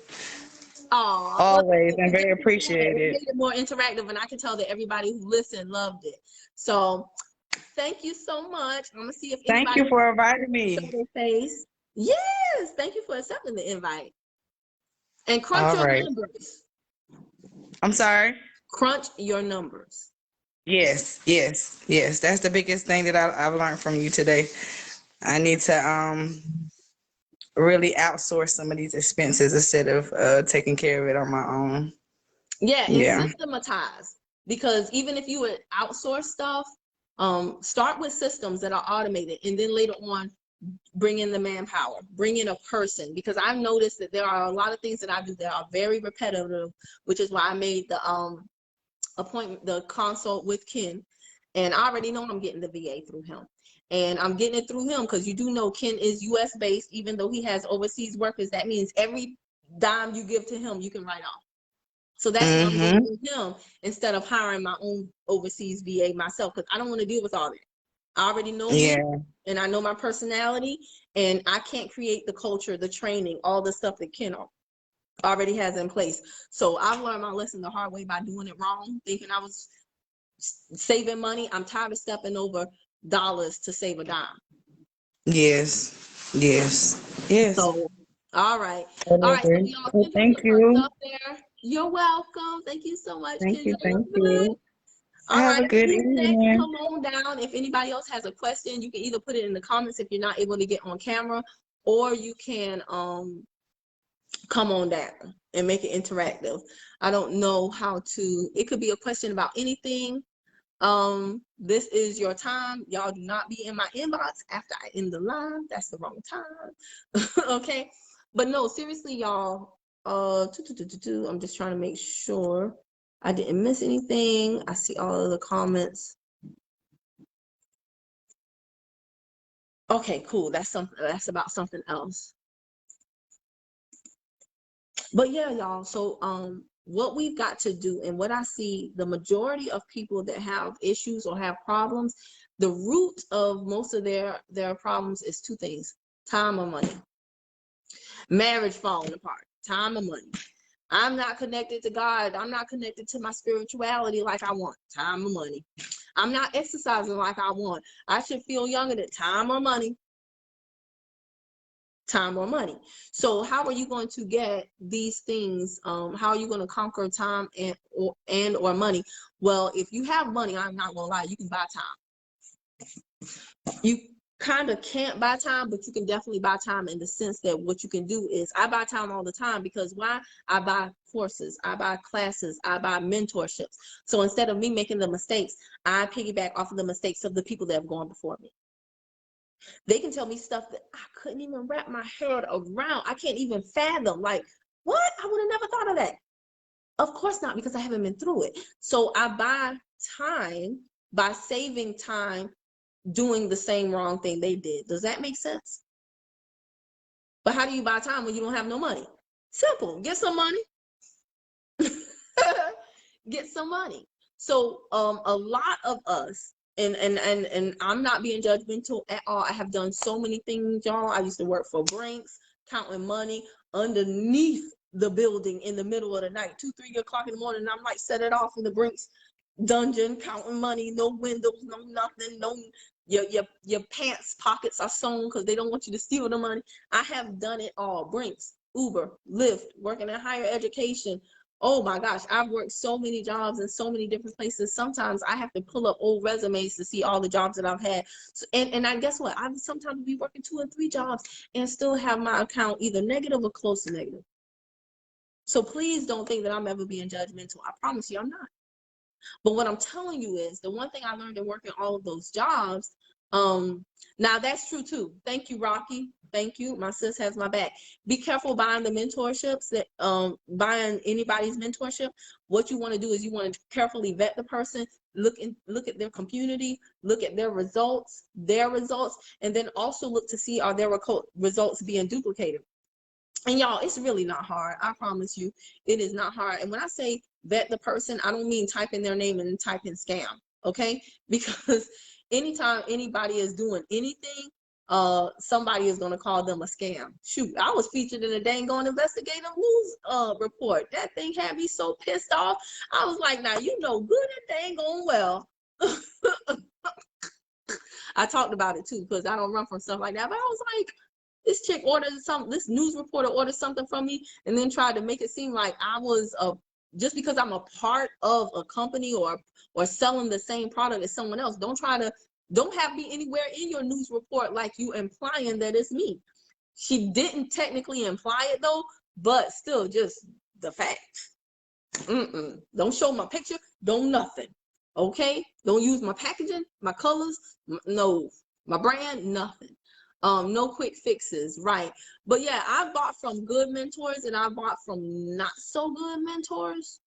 S1: Oh, well,
S2: Always, and
S1: it
S2: very
S1: made
S2: appreciated.
S1: it more interactive, and I can tell that everybody who listened loved it. So thank you so much. I'm gonna see if
S2: Thank
S1: anybody
S2: you for inviting
S1: wants to show
S2: me.
S1: their face. Yes, thank you for accepting the invite. And crunch
S2: All
S1: your
S2: right.
S1: numbers.
S2: I'm sorry.
S1: Crunch your numbers.
S2: Yes, yes, yes. That's the biggest thing that I've learned from you today. I need to really outsource some of these expenses instead of taking care of it on my own.
S1: Yeah, and
S2: Yeah.
S1: systematize, because even if you would outsource stuff, start with systems that are automated, and then later on bring in the manpower, bring in a person, because I've noticed that there are a lot of things that I do that are very repetitive, which is why I made the appointment, the consult with Ken, and I already know I'm getting the VA through him. And I'm getting it through him because you do know Ken is US based, even though he has overseas workers. That means every dime you give to him, you can write off. So that's why I'm going
S2: Mm-hmm.
S1: through him instead of hiring my own overseas VA myself, because I don't want to deal with all that. I already know me
S2: Yeah.
S1: and I know my personality, and I can't create the culture, the training, all the stuff that Ken already has in place. So I've learned my lesson the hard way by doing it wrong, thinking I was saving money. I'm tired of stepping over dollars to save a dime.
S2: Yes. Yes. Yes.
S1: So, all right. All right. So,
S2: Whatever.
S1: y'all,
S2: Well,
S1: Kendra
S2: thank
S1: put her
S2: you.
S1: stuff there. You're welcome. Thank you so much,
S2: Thank
S1: Kendra.
S2: you. Thank
S1: You're good.
S2: you.
S1: All
S2: Have a
S1: right.
S2: good
S1: Who's next?
S2: evening.
S1: Come on down. If anybody else has a question, you can either put it in the comments if you're not able to get on camera, or you can come on down and make it interactive. I don't know how to, it could be a question about anything. This is your time. Y'all do not be in my inbox after I end the live. That's the wrong time. Okay. But no, seriously, y'all. I'm just trying to make sure I didn't miss anything. I see all of the comments. Okay, cool. That's something, that's about something else. But yeah, y'all. So what we've got to do, and what I see the majority of people that have issues or have problems, the root of most of their problems is two things: time or money. Marriage falling apart, time or money. I'm not connected to God. I'm not connected to my spirituality like I want, time or money. I'm not exercising like I want. I should feel younger than time or money. Time or money. So how are you going to get these things? How are you going to conquer time and or money? Well, if you have money, I'm not gonna lie, you can buy time. You kind of can't buy time, but you can definitely buy time in the sense that what you can do is, I buy time all the time because why? I buy courses, I buy classes, I buy mentorships. So instead of me making the mistakes, I piggyback off of the mistakes of the people that have gone before me. They can tell me stuff that I couldn't even wrap my head around. I can't even fathom. Like, what? I would have never thought of that. Of course not, because I haven't been through it. So I buy time by saving time doing the same wrong thing they did. Does that make sense? But how do you buy time when you don't have no money? Simple. Get some money. Get some money. So a lot of us, and I'm not being judgmental at all. I have done so many things, y'all. I used to work for Brinks, counting money underneath the building in the middle of the night, 2, 3 o'clock in the morning. And I'm like, set it off in the Brinks dungeon, counting money, no windows, no nothing, no your pants pockets are sewn because they don't want you to steal the money. I have done it all. Brinks, Uber, Lyft, working in higher education. Oh my gosh, I've worked so many jobs in so many different places. Sometimes I have to pull up old resumes to see all the jobs that I've had. So, and I guess what? I sometimes be working 2 and 3 jobs and still have my account either negative or close to negative. So please don't think that I'm ever being judgmental. I promise you I'm not. But what I'm telling you is the one thing I learned in working all of those jobs, now that's true too. Thank you, Rocky. Thank you. My sis has my back. Be careful buying the mentorships that buying anybody's mentorship. What you want to do is you want to carefully vet the person, look at their community, look at their results, and then also look to see are their results being duplicated. And y'all, it's really not hard. I promise you, it is not hard. And when I say vet the person, I don't mean type in their name and type in scam, okay? Because anytime anybody is doing anything, somebody is gonna call them a scam. Shoot, I was featured in a dang on investigative news report. That thing had me so pissed off. I was like, now you know good and dang on well. I talked about it too, because I don't run from stuff like that. But I was like, this chick ordered something, this news reporter ordered something from me, and then tried to make it seem like I was just because I'm a part of a company or selling the same product as someone else. Don't have me anywhere in your news report like you implying that it's me. She didn't technically imply it though, but still, just the fact. Don't show my picture, don't nothing. Okay, don't use my packaging, my colors, no, my brand, nothing. No quick fixes, right? But yeah, I bought from good mentors and I bought from not so good mentors.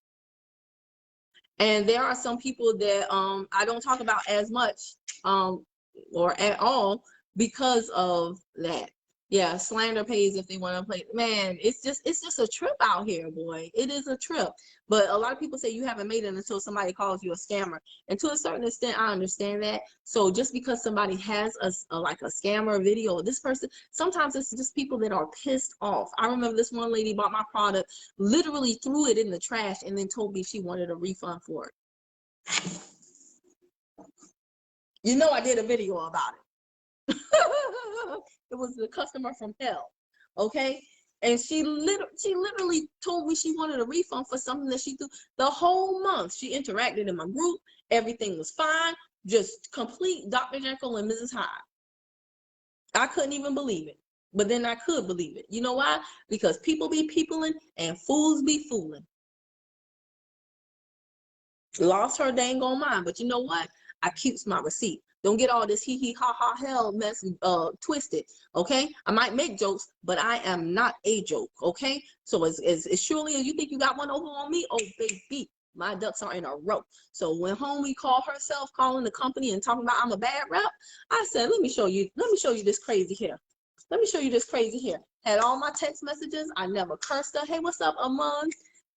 S1: And there are some people that I don't talk about as much or at all because of that. Yeah, slander pays if they want to play. Man, it's just a trip out here, boy. It is a trip. But a lot of people say you haven't made it until somebody calls you a scammer. And to a certain extent, I understand that. So just because somebody has like a scammer video, this person, sometimes it's just people that are pissed off. I remember this one lady bought my product, literally threw it in the trash, and then told me she wanted a refund for it. You know, I did a video about it. It was the customer from hell, okay? And she literally told me she wanted a refund for something that she threw the whole month. She interacted in my group. Everything was fine. Just complete Dr. Jekyll and Mrs. Hyde. I couldn't even believe it. But then I could believe it. You know why? Because people be peopling and fools be fooling. Lost her dang on mind. But you know what? I keeps my receipt. Don't get all this hee hee ha ha hell mess twisted, okay? I might make jokes, but I am not a joke, okay? So as surely as you think you got one over on me, oh baby, my ducks are in a row. So when homie called herself calling the company and talking about I'm a bad rep, I said, let me show you this crazy here. Let me show you this crazy here. Had all my text messages. I never cursed her. Hey, what's up, Amon?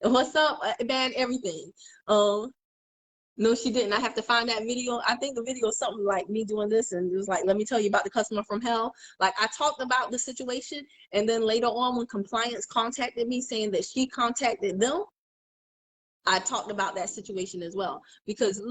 S1: What's up, bad everything. No, she didn't. I have to find that video. I think the video is something like me doing this and it was like, let me tell you about the customer from hell. Like I talked about the situation, and then later on when compliance contacted me saying that she contacted them, I talked about that situation as well, because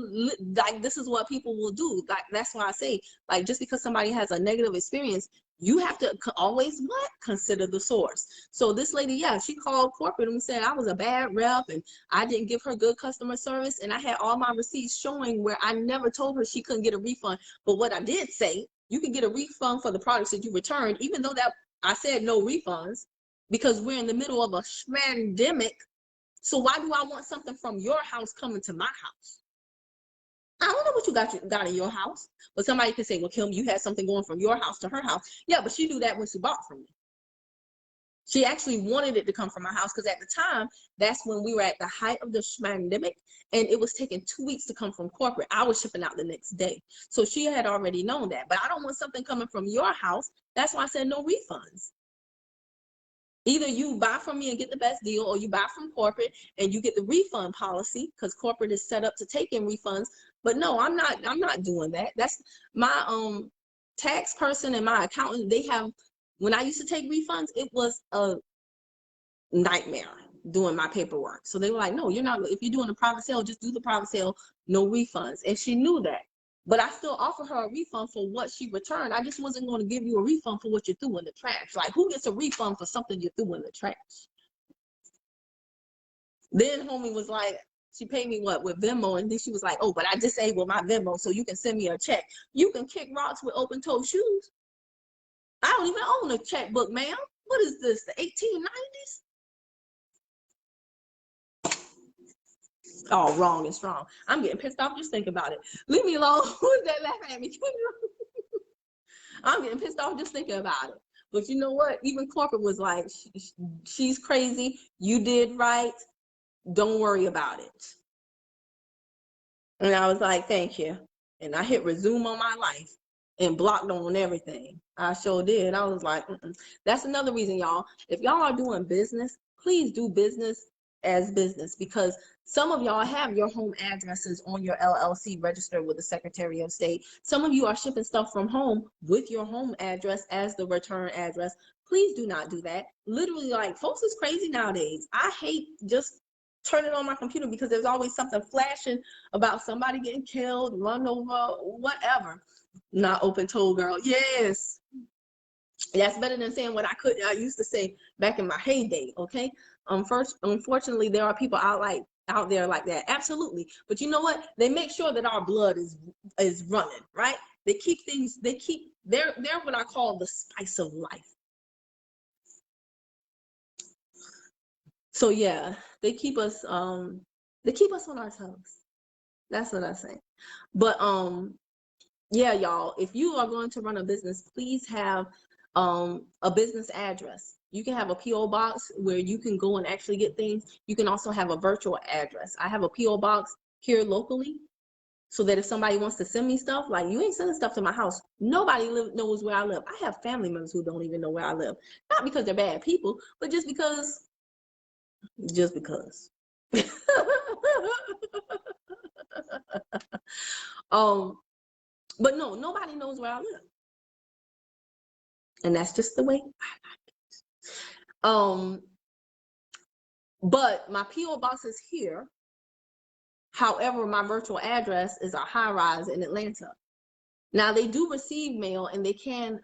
S1: like this is what people will do. Like that's why I say, like, just because somebody has a negative experience, you have to always consider the source. So this lady, yeah, she called corporate and said I was a bad rep and I didn't give her good customer service, and I had all my receipts showing where I never told her she couldn't get a refund. But what I did say, you can get a refund for the products that you returned, even though that I said no refunds, because we're in the middle of a pandemic. So why do I want something from your house coming to my house? I don't know what you got in your house, but somebody could say, well, Kim, you had something going from your house to her house. Yeah, but she knew that when she bought from me. She actually wanted it to come from my house because at the time, that's when we were at the height of the pandemic, and it was taking 2 weeks to come from corporate. I was shipping out the next day. So she had already known that. But I don't want something coming from your house. That's why I said no refunds. Either you buy from me and get the best deal, or you buy from corporate and you get the refund policy, because corporate is set up to take in refunds. But no, I'm not doing that. That's my tax person and my accountant. They have, when I used to take refunds, it was a nightmare doing my paperwork. So they were like, no, you're not, if you're doing a private sale, just do the private sale, no refunds. And she knew that. But I still offer her a refund for what she returned. I just wasn't going to give you a refund for what you threw in the trash. Like, who gets a refund for something you threw in the trash? Then homie was like, she paid me what with Venmo, and then she was like, oh, but I disabled my Venmo, so you can send me a check. You can kick rocks with open-toe shoes. I don't even own a checkbook, ma'am. What is this, the 1890s? Oh, wrong is wrong. I'm getting pissed off just thinking about it. Leave me alone. Who's that laughing at me? I'm getting pissed off just thinking about it. But you know what? Even corporate was like, she's crazy. You did right. Don't worry about it. And I was like, thank you. And I hit resume on my life and blocked on everything. I sure did. I was like, mm-mm. That's another reason, y'all. If y'all are doing business, please do business as business, because some of y'all have your home addresses on your LLC registered with the Secretary of State. Some of you are shipping stuff from home with your home address as the return address. Please do not do that. Literally, like, folks is crazy nowadays. I hate just turning on my computer because there's always something flashing about somebody getting killed, run over, whatever. Not open toe, girl. Yes. That's better than saying what I used to say back in my heyday, okay? First, unfortunately, there are people out there like that. Absolutely. But you know what? They make sure that our blood is running, right? They're what I call the spice of life. So yeah, they keep us on our toes. That's what I say. But yeah, y'all, if you are going to run a business, please have a business address. You can have a PO box where you can go and actually get things. You can also have a virtual address. I have a PO box here locally, so that if somebody wants to send me stuff, like, you ain't sending stuff to my house. Nobody knows where I live. I have family members who don't even know where I live. Not because they're bad people, but just because. But no, nobody knows where I live. And that's just the way I like it. But my PO box is here. However, my virtual address is a high rise in Atlanta. Now, they do receive mail and they can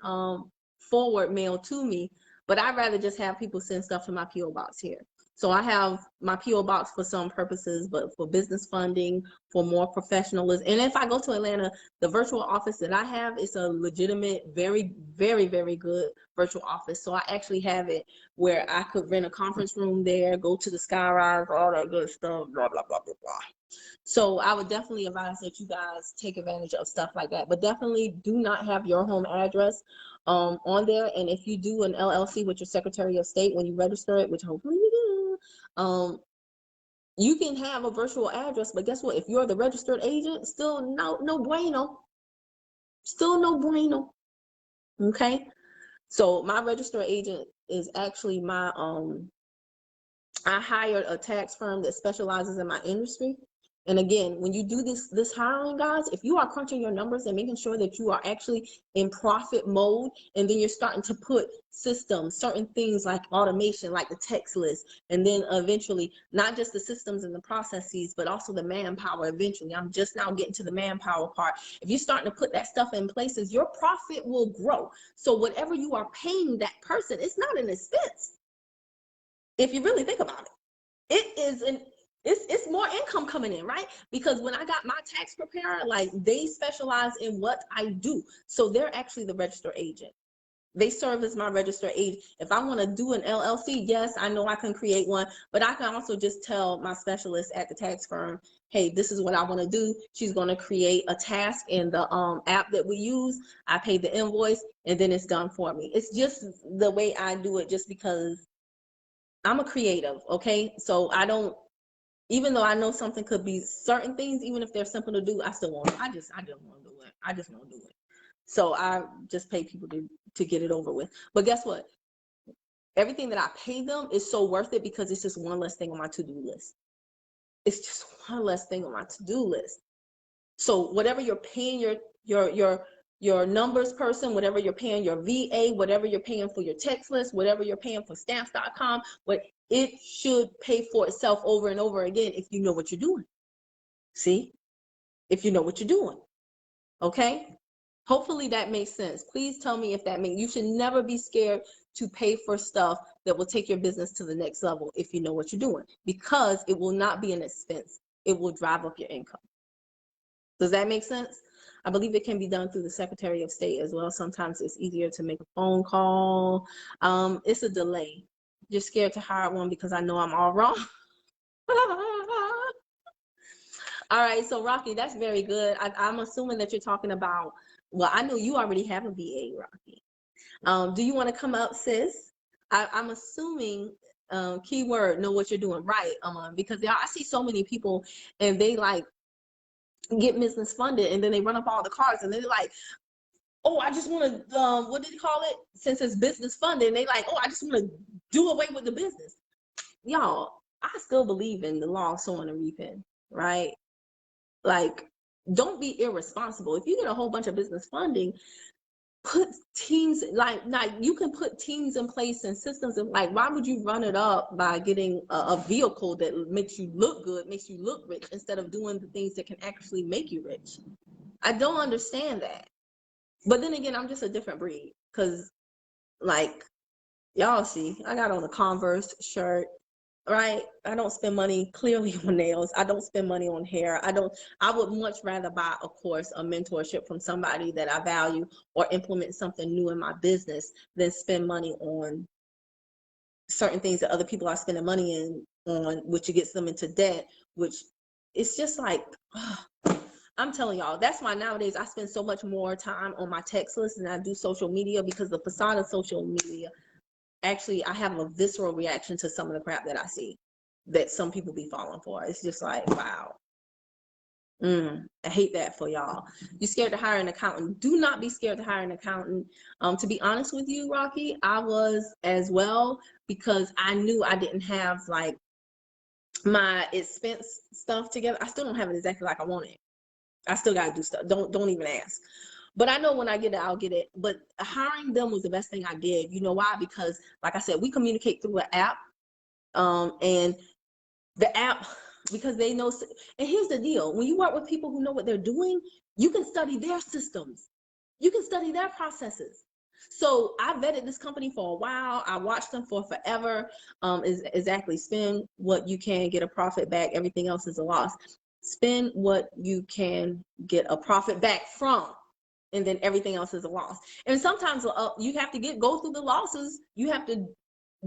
S1: forward mail to me, but I'd rather just have people send stuff to my PO box here. So I have my PO box for some purposes, but for business funding, for more professionalism. And if I go to Atlanta, the virtual office that I have is a legitimate, very, very, very good virtual office. So I actually have it where I could rent a conference room there, go to the skyrise, all that good stuff, blah, blah, blah, blah, blah. So I would definitely advise that you guys take advantage of stuff like that. But definitely do not have your home address on there. And if you do an LLC with your Secretary of State, when you register it, which hopefully you do, you can have a virtual address. But guess what? If you're the registered agent, still no bueno. Still no bueno. Okay? So my registered agent is actually my I hired a tax firm that specializes in my industry. And again, when you do this hiring, guys, if you are crunching your numbers and making sure that you are actually in profit mode, and then you're starting to put systems, certain things like automation, like the text list, and then eventually not just the systems and the processes, but also the manpower eventually. I'm just now getting to the manpower part. If you're starting to put that stuff in places, your profit will grow. So whatever you are paying that person, it's not an expense. If you really think about it, it is it's more income coming in, right? Because when I got my tax preparer, like, they specialize in what I do. So they're actually the registered agent. They serve as my registered agent. If I want to do an LLC, yes, I know I can create one, but I can also just tell my specialist at the tax firm, hey, this is what I want to do. She's going to create a task in the app that we use. I pay the invoice, and then it's done for me. It's just the way I do it, just because I'm a creative, okay? So I don't, even though I know something could be certain things, even if they're simple to do, I still want it. I just want to do it. I just want to do it. So I just pay people to get it over with. But guess what? Everything that I pay them is so worth it, because it's just one less thing on my to-do list. It's just one less thing on my to-do list. So whatever you're paying your numbers person, whatever you're paying your VA, whatever you're paying for your text list, whatever you're paying for stamps.com, it should pay for itself over and over again if you know what you're doing. See? If you know what you're doing. Okay? Hopefully that makes sense. Please tell me if that makes, you should never be scared to pay for stuff that will take your business to the next level if you know what you're doing, because it will not be an expense. It will drive up your income. Does that make sense? I believe it can be done through the Secretary of State as well. Sometimes it's easier to make a phone call. It's a delay. Just scared to hire one because I know I'm all wrong. All right, so Rocky, that's very good. I'm assuming that you're talking about, well, I know you already have a VA, Rocky. Do you want to come up, sis? I'm assuming keyword know what you're doing right, because y'all, I see so many people and they like get business funded and then they run up all the cards and they're like, oh, I just want to, what did you call it? Since it's business funding, they like, oh, I just want to do away with the business. Y'all, I still believe in the law of sowing and reaping, right? Like, don't be irresponsible. If you get a whole bunch of business funding, put teams, like you can put teams in place and systems, and like, why would you run it up by getting a vehicle that makes you look good, makes you look rich, instead of doing the things that can actually make you rich? I don't understand that. But then again, I'm just a different breed, because like y'all see, I got on a Converse shirt, right? I don't spend money clearly on nails. I don't spend money on hair. I would much rather buy, of course, a mentorship from somebody that I value or implement something new in my business than spend money on certain things that other people are spending money on, which gets them into debt, which it's just like, I'm telling y'all, that's why nowadays I spend so much more time on my text list than I do social media, because the facade of social media, actually, I have a visceral reaction to some of the crap that I see that some people be falling for. It's just like, wow. I hate that for y'all. You're scared to hire an accountant. Do not be scared to hire an accountant. To be honest with you, Rocky, I was as well, because I knew I didn't have like my expense stuff together. I still don't have it exactly like I want it. I still got to do stuff. Don't even ask. But I know when I get it, I'll get it. But hiring them was the best thing I did. You know why? Because like I said, we communicate through an app. And the app, because they know, and here's the deal. When you work with people who know what they're doing, you can study their systems. You can study their processes. So I vetted this company for a while. I watched them for forever. Exactly. Spend what you can, get a profit back. Everything else is a loss. Spend what you can, get a profit back from, and then everything else is a loss. And sometimes you have to go through the losses. You have to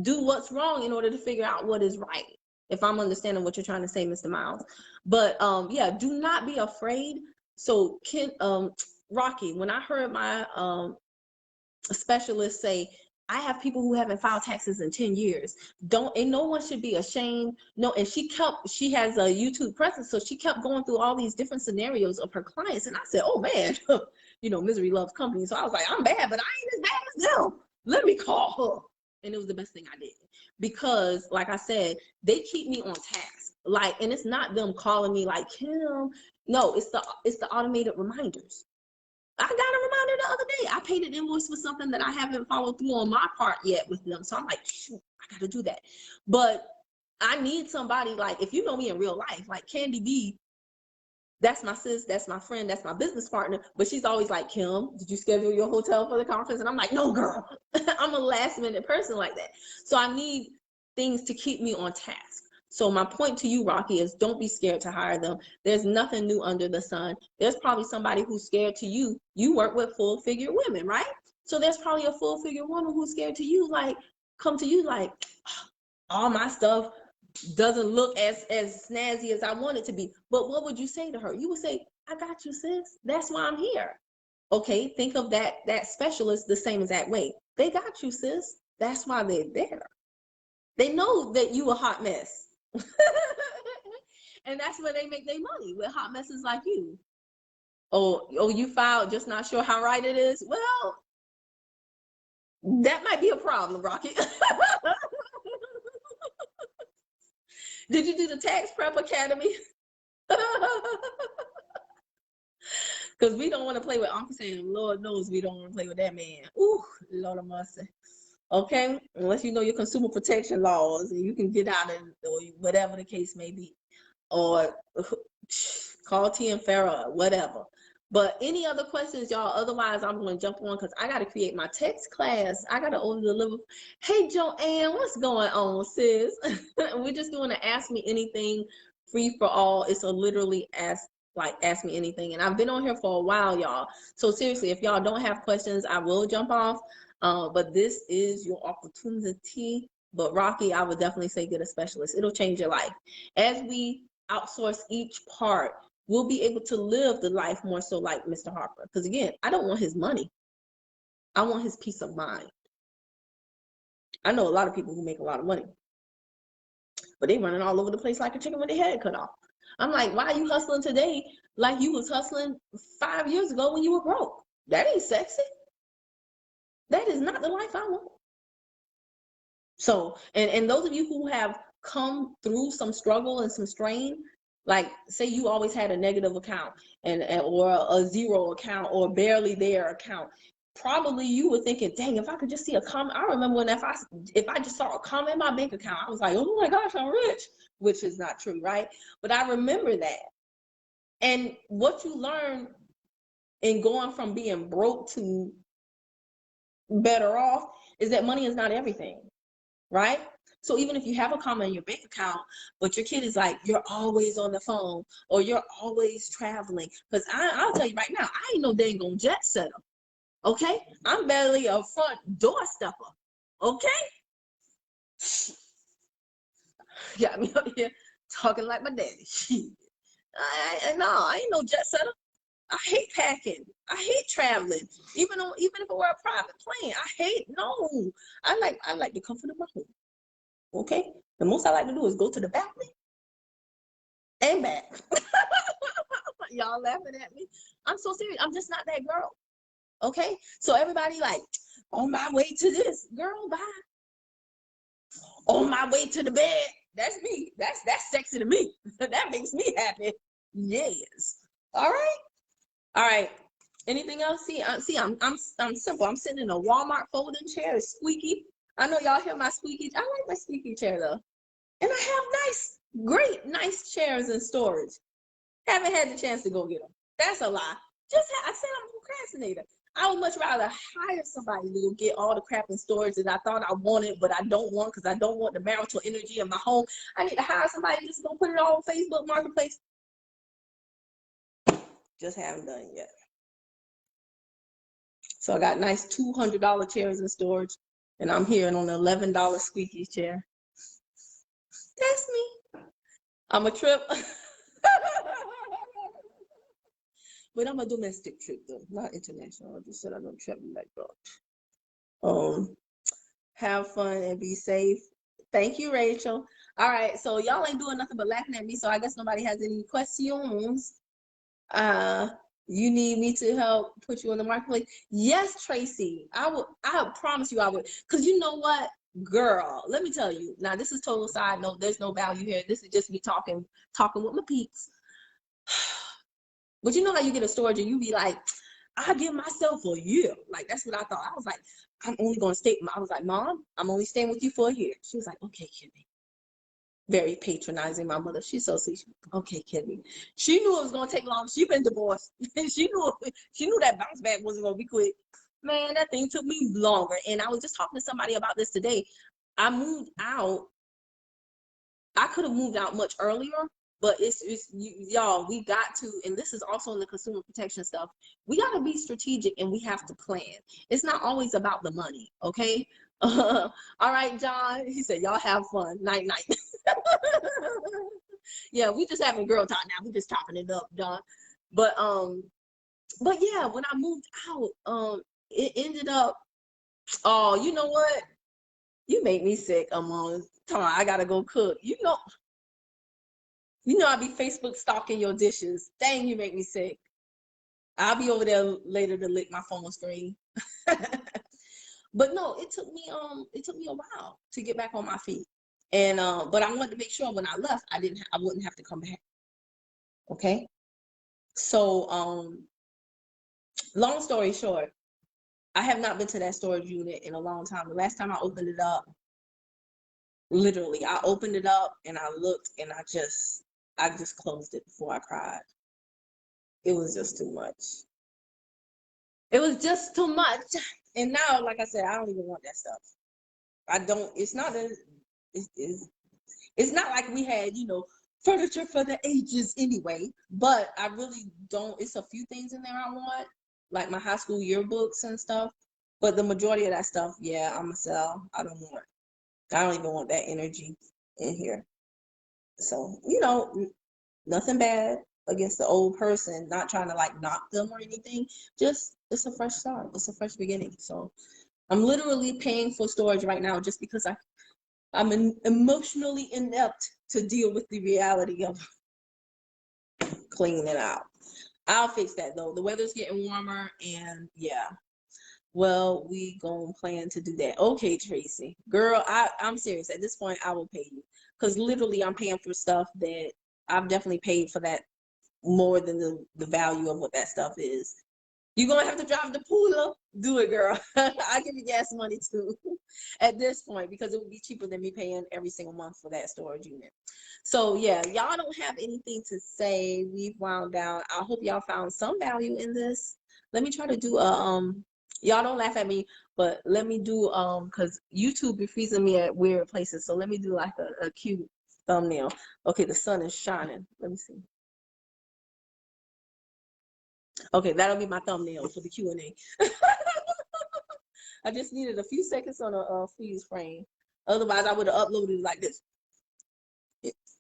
S1: do what's wrong in order to figure out what is right, if I'm understanding what you're trying to say, Mr. Miles. But yeah, do not be afraid. So Rocky, when I heard my specialist say, I have people who haven't filed taxes in 10 years. And no one should be ashamed. No, and she has a YouTube presence, so she kept going through all these different scenarios of her clients. And I said, oh man, misery loves company. So I was like, I'm bad, but I ain't as bad as them. Let me call her. And it was the best thing I did, because like I said, they keep me on task. Like, and it's not them calling me like, Kim. No, it's the automated reminders. I got a reminder the other day. I paid an invoice for something that I haven't followed through on my part yet with them. So I'm like, shoot, I got to do that. But I need somebody, like, if you know me in real life, like Candy B, that's my sis, that's my friend, that's my business partner. But she's always like, Kim, did you schedule your hotel for the conference? And I'm like, no, girl. I'm a last minute person like that. So I need things to keep me on task. So my point to you, Rocky, is don't be scared to hire them. There's nothing new under the sun. There's probably somebody who's scared to you. You work with full figure women, right? So there's probably a full figure woman who's scared to you, like, come to you like, all my stuff doesn't look as snazzy as I want it to be. But what would you say to her? You would say, I got you, sis. That's why I'm here. Okay, think of that specialist the same exact way. They got you, sis. That's why they're there. They know that you a hot mess. And that's where they make their money, with hot messes like you. Oh, you filed, just not sure how right it is? Well, that might be a problem, Rocky. Did you do the Tax Prep Academy? Because we don't want to play with Uncle Sam. Lord knows we don't want to play with that man. Ooh, Lord of mercy. Okay, unless you know your consumer protection laws and you can get out of, or whatever the case may be, or call T and Farrah, whatever. But any other questions, y'all? Otherwise, I'm going to jump on, because I got to create my text class. I got to order deliver. Hey, Joanne, what's going on, sis? We're just doing an Ask Me Anything free for all. It's a literally ask me anything. And I've been on here for a while, y'all. So seriously, if y'all don't have questions, I will jump off. But this is your opportunity. But Rocky, I would definitely say get a specialist. It'll change your life. As we outsource each part, we'll be able to live the life more so like Mr. Harper. Because again, I don't want his money. I want his peace of mind. I know a lot of people who make a lot of money, but they running all over the place like a chicken with their head cut off. I'm like, why are you hustling today like you was hustling 5 years ago when you were broke? That ain't sexy. That is not the life I want. So, and those of you who have come through some struggle and some strain, like say you always had a negative account and or a zero account or barely there account, probably you were thinking, dang, if I could just see a comment. I remember when if I just saw a comment in my bank account, I was like, oh my gosh, I'm rich, which is not true, right? But I remember that. And what you learn in going from being broke to better off is that money is not everything, right? So even if you have a comment in your bank account, but your kid is like, you're always on the phone or you're always traveling. Because I'll tell you right now, I ain't no dang on jet setter. Okay? I'm barely a front door stepper. Okay? Got me up here talking like my daddy. I ain't no jet setter. I hate packing. I hate traveling. Even if it were a private plane, I like the comfort of my home. Okay? The most I like to do is go to the balcony and back. Y'all laughing at me? I'm so serious. I'm just not that girl. Okay? So everybody like, on my way to this, girl, bye. On my way to the bed. That's me. That's sexy to me. That makes me happy. Yes. All right. All right. Anything else? I'm simple. I'm sitting in a Walmart folding chair. It's squeaky. I know y'all hear my squeaky. I like my squeaky chair though. And I have nice chairs in storage. Haven't had the chance to go get them. That's a lie. I said I'm a procrastinator. I would much rather hire somebody to go get all the crap in storage that I thought I wanted, but I don't want because I don't want the marital energy in my home. I need to hire somebody just to go put it all on Facebook Marketplace. Just haven't done it yet. So I got nice $200 chairs in storage, and I'm here on an $11 squeaky chair. That's me. I'm a trip. But I'm a domestic trip though, not international. I just said I'm gonna trip like that. Have fun and be safe. Thank you, Rachel. All right, so y'all ain't doing nothing but laughing at me, so I guess nobody has any questions. You need me to help put you on the marketplace? Yes, Tracy. I promise you I would. Cause you know what, girl, let me tell you. Now this is total side note. There's no value here. This is just me talking with my peeps. But you know how you get a storage and you be like, I give myself a year. Like that's what I thought. I was like, I'm only gonna stay. I was like, Mom, I'm only staying with you for a year. She was like, okay, Kimmy. Very patronizing, my mother. She's so sweet. Okay, Kimmy. She knew it was gonna take long. She been divorced. she knew that bounce back wasn't gonna be quick. Man, that thing took me longer. And I was just talking to somebody about this today. I moved out. I could have moved out much earlier, but y'all, we got to, and this is also in the consumer protection stuff, we got to be strategic and we have to plan. It's not always about the money, okay? All right, John, he said, y'all have fun. Night, night. Yeah, we just having girl talk now. We just chopping it up, John. But yeah, when I moved out, it ended up, oh, you know what? You make me sick, Amon. I gotta go cook. You know I be Facebook stalking your dishes. Dang, you make me sick. I'll be over there later to lick my phone screen. But no, it took me a while to get back on my feet. And but I wanted to make sure when I left, I wouldn't have to come back. Okay. So long story short, I have not been to that storage unit in a long time. The last time I opened it up, literally, I opened it up and I looked and I just closed it before I cried. It was just too much. It was just too much. And now, like I said, I don't even want that stuff. I don't, it's not like we had, furniture for the ages anyway, but I really don't, it's a few things in there I want, like my high school yearbooks and stuff, but the majority of that stuff, yeah, I'm gonna sell. I don't even want that energy in here. So, nothing bad against the old person, not trying to like knock them or anything, just it's a fresh start. It's a fresh beginning. So I'm literally paying for storage right now just because I'm emotionally inept to deal with the reality of cleaning it out. I'll fix that though. The weather's getting warmer, and yeah. Well, we gonna plan to do that. Okay, Tracy. Girl, I'm serious. At this point, I will pay you. Because literally I'm paying for stuff that I've definitely paid for that more than the value of what that stuff is. You're gonna have to drive the pool. Do it, girl. I give you gas money too at this point because it would be cheaper than me paying every single month for that storage unit. So yeah, y'all don't have anything to say. We've wound down. I hope y'all found some value in this. Let me try to do a y'all don't laugh at me, but let me do because YouTube be freezing me at weird places. So let me do like a cute thumbnail. Okay, the sun is shining. Let me see. Okay, that'll be my thumbnail for the Q&A. I just needed a few seconds on a freeze frame. Otherwise, I would have uploaded like this.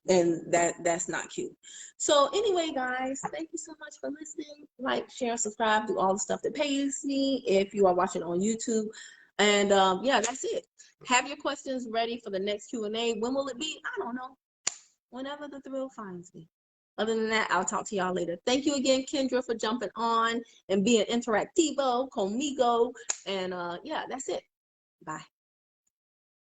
S1: And that's not cute. So anyway, guys, thank you so much for listening. Like, share, subscribe, do all the stuff that pays me if you are watching on YouTube. And yeah, that's it. Have your questions ready for the next Q&A. When will it be? I don't know. Whenever the thrill finds me. Other than that, I'll talk to y'all later. Thank you again, Kendra, for jumping on and being interactivo, conmigo. And yeah, that's it. Bye.